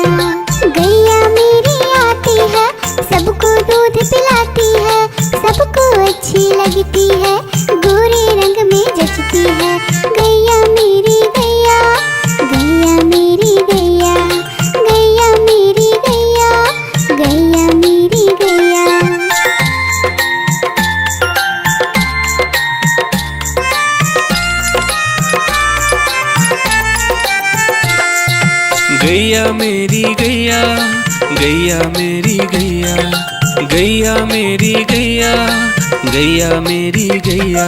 गैया मेरी आती है, सबको दूध पिलाती है, सबको अच्छी लगती है, गोरे रंग में जचती है। गैया मेरी गैया, गैया मेरी गैया, गैया मेरी गैया, गैया मेरी गैया। गैया मेरी गैया, गैया मेरी गैया, गैया मेरी गैया, गैया मेरी गैया।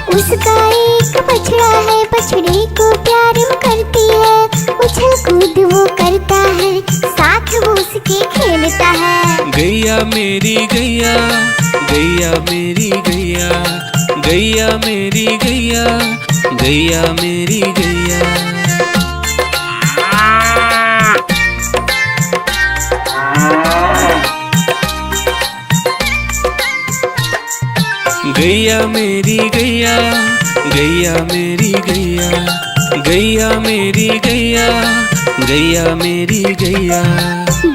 उसका एक बछड़ा है, बछड़े को प्यार वो करती है, उछल कूद वो करता है, साथ वो उसके खेलता है। गैया मेरी गैया, गैया मेरी गैया, गैया मेरी गैया, गैया मेरी गैया। गैया मेरी गैया, गैया मेरी गैया, गैया मेरी गैया, गैया मेरी गैया।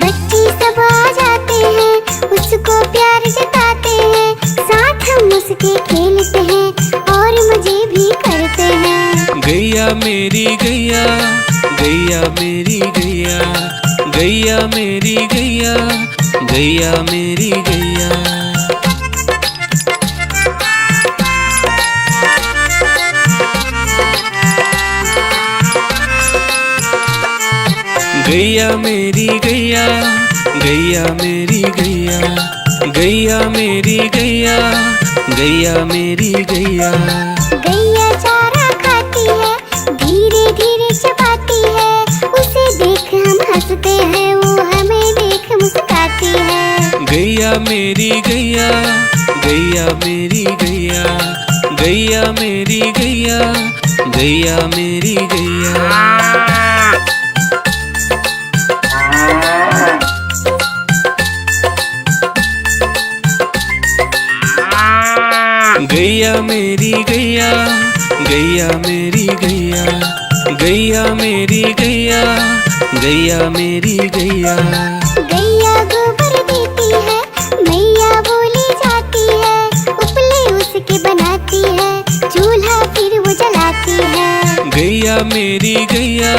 बच्चे सब आ जाते हैं, उसको प्यार जताते हैं, साथ हम उसके खेलते हैं और मजे भी करते हैं। गैया मेरी गैया, गैया मेरी गैया, गैया मेरी गैया, गैया मेरी गैया। गैया मेरी गैया, गैया मेरी गैया, गैया मेरी गैया, गैया मेरी गैया। गैया चारा खाती है, धीरे धीरे चबाती है, उसे देख हम हंसते हैं, वो हमें देख मुस्कुराती है। गैया मेरी गैया, गैया मेरी गैया, गैया मेरी गैया, गैया मेरी गैया। गैया मेरी गैया, गैया मेरी गैया, गैया मेरी गैया, गैया मेरी गैया। गैया गोबर देती है, मैया बोली जाती है, उपले उसके बनाती है, चूल्हा फिर वो जलाती है। गैया मेरी गैया,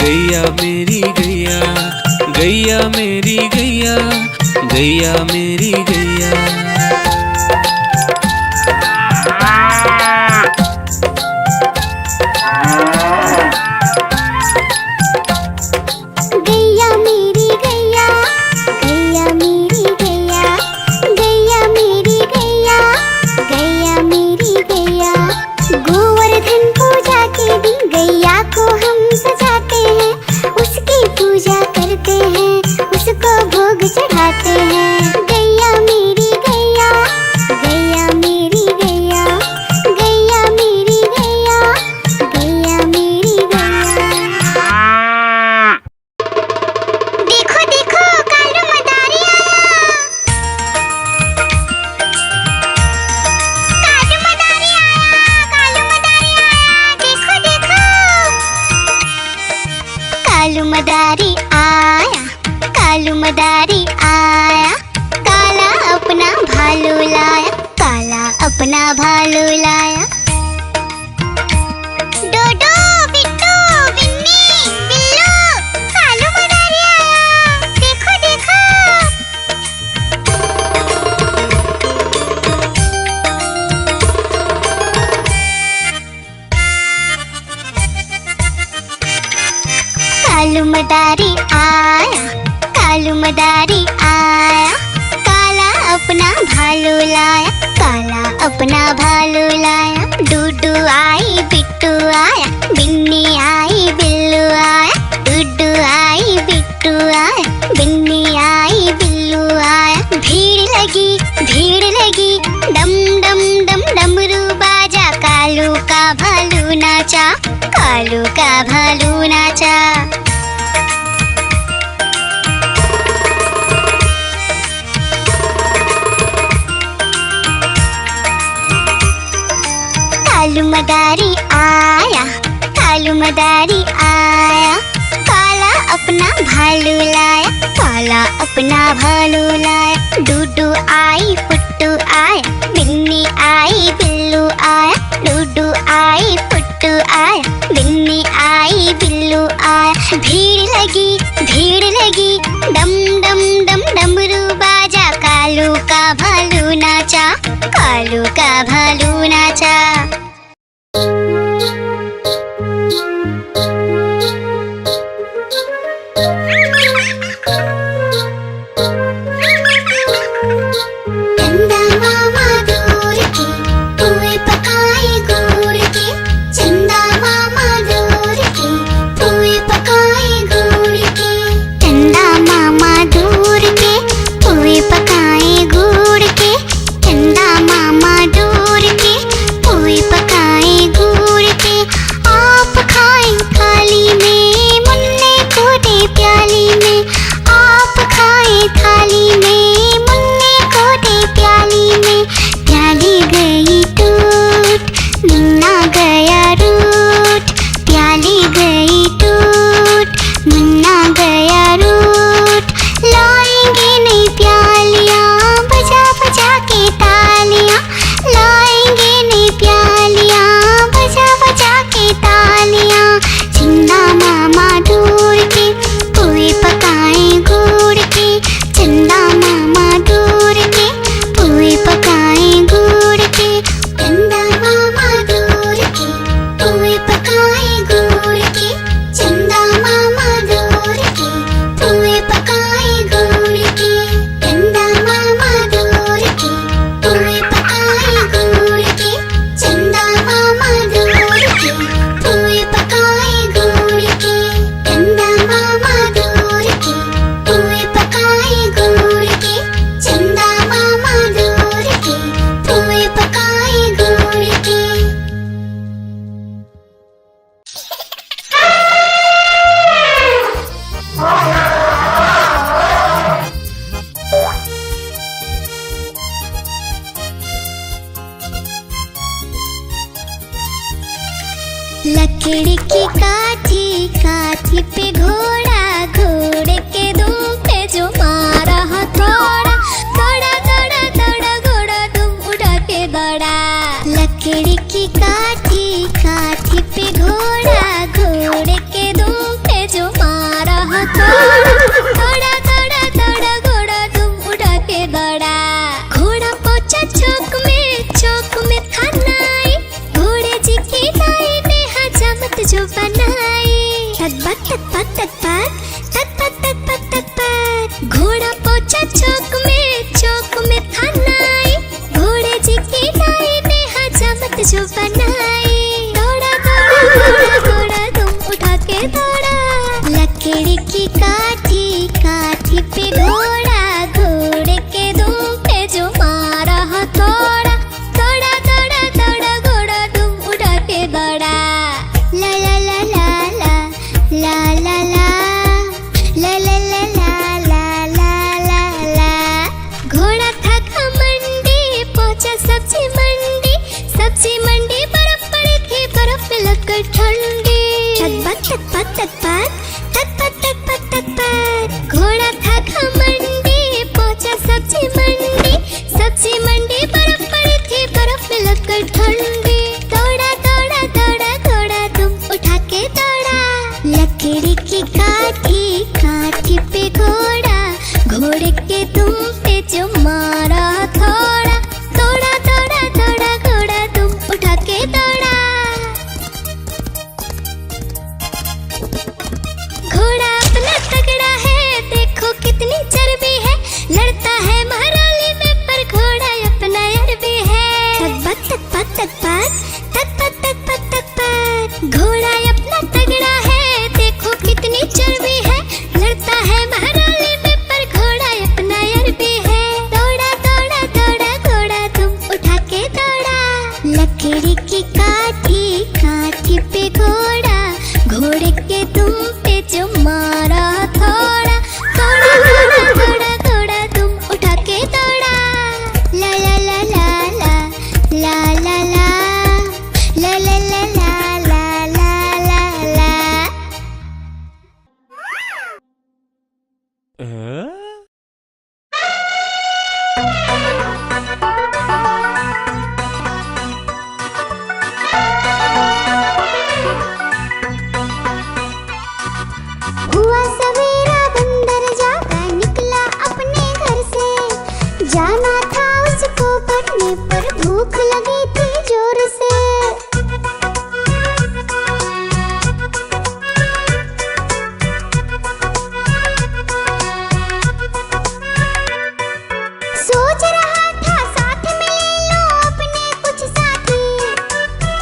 गैया मेरी गैया, गैया मेरी गैया, गैया मेरी गैया। गैया मेरी गैया, गैया मेरी गैया, गैया मेरी गैया, गैया मेरी गैया। गोवर्धन पूजा के दिन गैया को हम सजाते हैं, उसकी पूजा करते हैं, उसको भोग चढ़ाते हैं। गैया मेरी गैया, गैया मेरी गैया, गैया मेरी गैया, गैया मेरी गैया। देखो देखो कालू मदारी आया, कालू मदारी आया, कालू मदारी आया, देखो देखो। कालू मदारी आया, कालू मदारी आया, काला अपना भालू लाया, काला अपना भालू लाया। डोडो बिट्टू बिन्नी बिल्लू, कालू मदारी आया, देखो देखो। कालू मदारी आया, कालू मदारी आया, काला अपना भालू लाया, काला अपना भालू लाया। डूडू आई बिट्टू आया, बिन्नी आई बिल्लू आया, डूडू आई बिट्टू आया, बिन्नी आई बिल्लू आया। भीड़ लगी डम डम डम डमरू बाजा, कालू का भालू नाचा, कालू का भालू नाचा। कालू मदारी आया, कालू मदारी आया, काला अपना भालू भालू लाया, काला अपना भालू लाया। डूडू आई फुट्टू आया, बिन्नी आई बिल्लू आया। डूडू आई फुट्टू आया, बिन्नी आई बिल्लू आया। भीड़ लगी डम डम डम डमरू बाजा। कालू का भालू नाचा, कालू का भालू नाचा। चंदा मामा दूर के पुए पकाए गुड़ के। चंदा मामा दूर के पुए पकाए गुड़ के। चंदा मामा दूर के पुए पकाए गुड़ के। चंदा मामा दूर के पुए पकाए गुड़ के। आप खाए थाली में, मुन्ने को दे प्याली में। आप खाए थाली में, मुन्ने को दे प्याली में। प्याली गई टूट, मुन्ना गया रूठ। प्याली गई टूट, मुन्ना गया रूठ। लाएंगे नई प्यालियाँ, बजा बजा के तालियाँ। लाएंगे नई प्यालियाँ, बजा बजा के तालियाँ। चंदा मामा दूर के पुए पकाए गुड़ के। चंदा मामा दूर के पुए पकाए गुड़ के। चंदा मामा दूर के पुए पकाए गुड़ के। चंदा मामा दूर के पुए पकाए गुड़ के। चंदा मामा दूर के पुए पकाए गुड़ के। चंदा मामा दूर के पुए पकाए गुड़ के। चंदा मामा दूर के पुए पकाए गुड़ के। चंदा मामा दूर के पुए पकाए गुड़ के। लकड़ी की काठी, काठी पे घोड़ा। घोड़े के दुम पे जो मारा हथौड़ा। दौड़ा दौड़ा दौड़ा घोड़ा दुम उठा के दौड़ा। लकड़ी की काठी, काठी पे घोड़ा। घोड़े के दुम पे जो मारा हथौड़ा। दौड़ा दौड़ा दौड़ा घोड़ा दुम उठा के दौड़ा। घोड़ा पहुंचा चौक में था नाई। घोड़े जी की नाई ने हजामत जो बनाई। तत्पत तत्पत तत्पत तत्पत तत्पत तत्पत। घोड़ा पहुंचा चौक में था नाई। घोड़े जी की नाई ने हजामत जो बनाई। दौड़ा दौड़ा दौड़ा घोड़ा दुम उठा के दौड़ा। लकड़ी की काठी, काठी पे घोड़ा। घोड़े के दुम पे जो मारा हथौड़ा। दौड़ा दौड़ा दौड़ा घोड़ा दुम उठा के दौड़ा। ला ला ला ला ला ला ला ला ला ला ला ला ला ला ला। घोड़ा था घमंडी, पहुंचा सब्जी मंडी। सब्जी मंडी बर्फ पड़ी थी, बर्फ में लगकर ठंडी। तत्पत तत्पत तत्पत तत्पत तत्पत तत्पत। घोड़ा था घमंडी, पहुंचा सब्जी मंडी। सब्जी मंडी बर्फ पड़ी थी, बर्फ में लगकर ठंडी। दौड़ा दौड़ा दौड़ा घोड़ा दुम उठा के दौड़ा। लकड़ी की काठी, काठी पे घोड़ा। घोड़े के दुम पे जो मारा हथौड़ा। दौड़ा दौड़ा दौड़ा घोड़ा दुम उठा के दौड़ा। घोड़ा अपना तगड़ा है, देखो कितनी चर्बी है। लड़ता है महाराली में, पर घोड़ा अपना अरबी है। तत्पत तत्पत तत्पत हुआ सवेरा बंदर जागा निकला अपने घर से, जाना था उसको पढ़ने पर भूख लगी थी जोर से। सोच रहा था साथ में ले लो अपने कुछ साथी,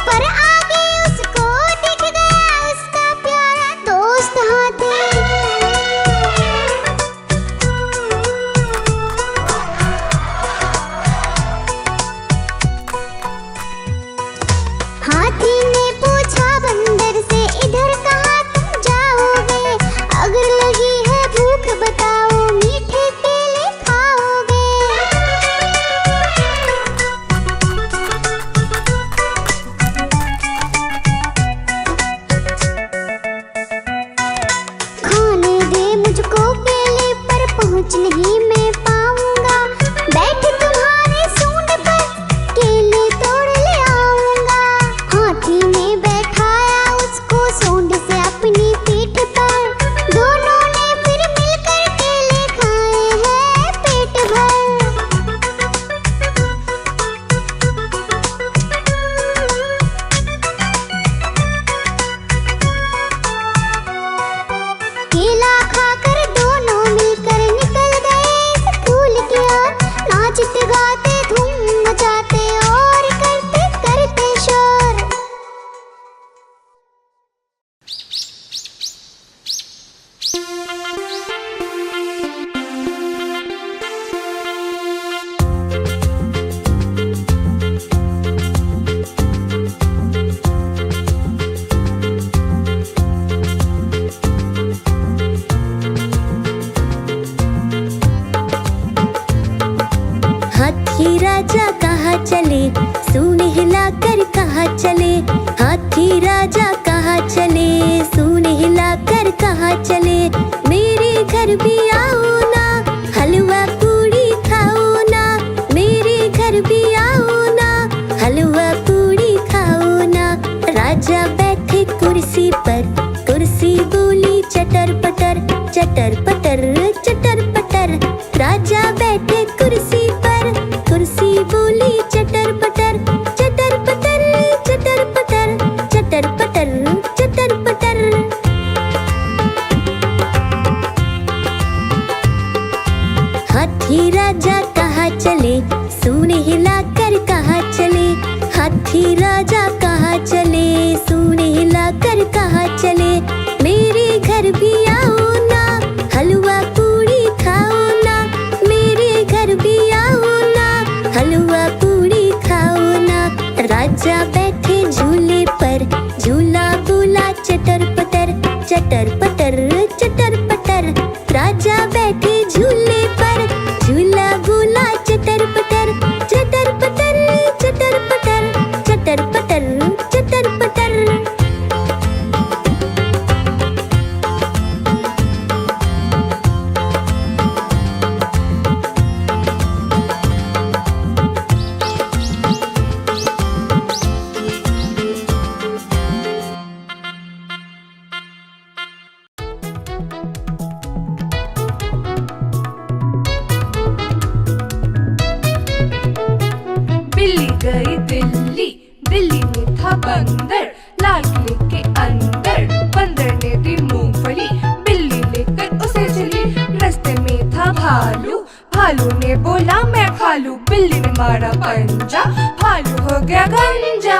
पर आगे उसको दिख गया उसका प्यारा दोस्त हाथी। हाथी ने पूछा बंदर से इधर कहाँ तुम जाओगे, अगर लगी है भूख बताओ मीठे केले खाओगे। खाने दे मुझको केले पर पहुँच नहीं मैं पाऊंगा, बैठ तुम्हारे सूंड पर केले तोड़ ले आऊंगा। हाथी ने बैठाया उसको सूंड से अपनी पीठ पर, दोनों ने फिर मिलकर केले खाए हैं पेट भर। केला खाकर दोनों मिलकर निकल गए स्कूल की ओर, नाचते गाते धूम मचाते और करते करते शोर। हाथी राजा कहाँ चले, सूंड हिलाकर कहाँ चले। हाथी राजा कहाँ चले, सूंड हिलाकर कहाँ चले। मेरे घर भी आओ ना, हलवा पूड़ी खाओ ना। मेरे घर भी आओ ना, हलवा पूड़ी खाओ ना। राजा बैठे कुर्सी पर, कुर्सी बोली चटर पटर चटर पटर चटर पटर। राजा बैठे कुर्सी पर, कुर्सी बोली चटर पटर चटर पटर चटर पटर चटर पटर चटर पटर। हाथी राजा कहाँ चले, सूंड हिलाकर कहाँ चले। हाथी राजा कहाँ चले, सूंड हिलाकर कहाँ चले। मेरे घर भी आओ ना, हलवा पूड़ी खाओ ना। मेरे घर भी आओ ना, हलवा पूड़ी खाओ ना। राजा बैठे झूले पर, झूला बोला चटर पटर चटर पटर चटर पटर। राजा बैठे झूले पर, झूला बोला चटर पटर चटर पटर चटर पटर चटर पटर चटर पटर। बिल्ली गई दिल्ली, दिल्ली में था बंदर, लाल किले के अंदर। बंदर ने दी मूंगफली, बिल्ली लेकर उसे चली। रास्ते में था भालू, भालू ने बोला मैं खा लूं। बिल्ली ने मारा पंजा, भालू हो गया गंजा।